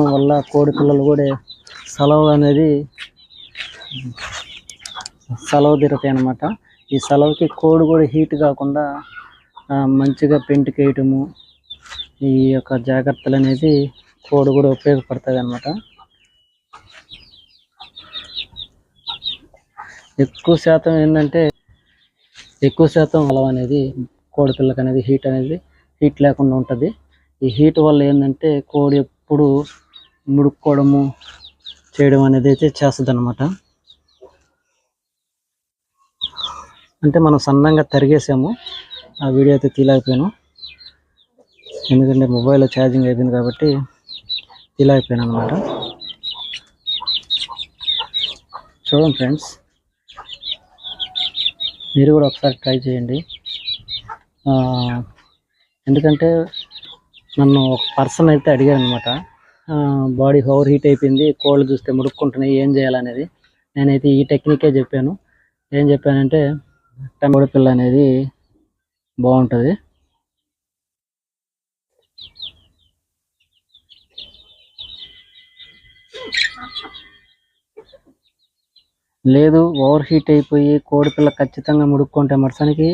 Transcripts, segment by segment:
వల్ల కోడి పిల్లలు కూడా సలవ తిరుగుతాయి అన్నమాట. ఈ సలవకి కోడి కూడా హీట్ కాకుండా మంచిగా పెంటికేయటము, ఈ యొక్క జాగ్రత్తలు అనేది కోడి కూడా ఉపయోగపడుతుంది అన్నమాట. ఎక్కువ శాతం ఏంటంటే సలవ అనేది కోడి పిల్లకి అనేది హీట్ లేకుండా ఉంటుంది. ఈ హీట్ వల్ల ఏంటంటే కోడి ఎప్పుడు ముడుక్కోవడము చేయడం అనేది అయితే చేస్తుంది అన్నమాట. అంటే మనం సన్నంగా తరిగేసాము, ఆ వీడియో అయితే తీయలేకపోయాను ఎందుకంటే మొబైల్లో ఛార్జింగ్ అయిపోయింది కాబట్టి తీయలేకపోయాను అన్నమాట. చూడండి ఫ్రెండ్స్, మీరు కూడా ఒకసారి ట్రై చేయండి. ఎందుకంటే నన్ను ఒక పర్సన్ అయితే అడిగారు అనమాట, బాడీ ఓవర్ హీట్ అయిపోయింది, కోళ్ళు చూస్తే ముడుక్కుంటున్నాయి, ఏం చేయాలనేది. నేనైతే ఈ టెక్నికే చెప్పాను. ఏం చెప్పానంటే కోడి పిల్ల అనేది బాగుంటుంది. లేదు ఓవర్ హీట్ అయిపోయి కోడి పిల్ల ఖచ్చితంగా ముడుక్కుంటే మరుసనికి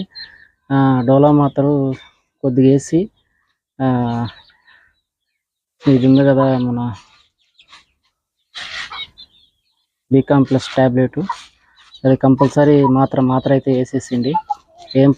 డోలా మాత్రలు కొద్దిగా వేసి, ఇది ఉంది కదా మన బీకాంప్లెక్స్ ట్యాబ్లెట్, అది కంపల్సరీ మాత్ర అయితే వేసేసింది. ఏం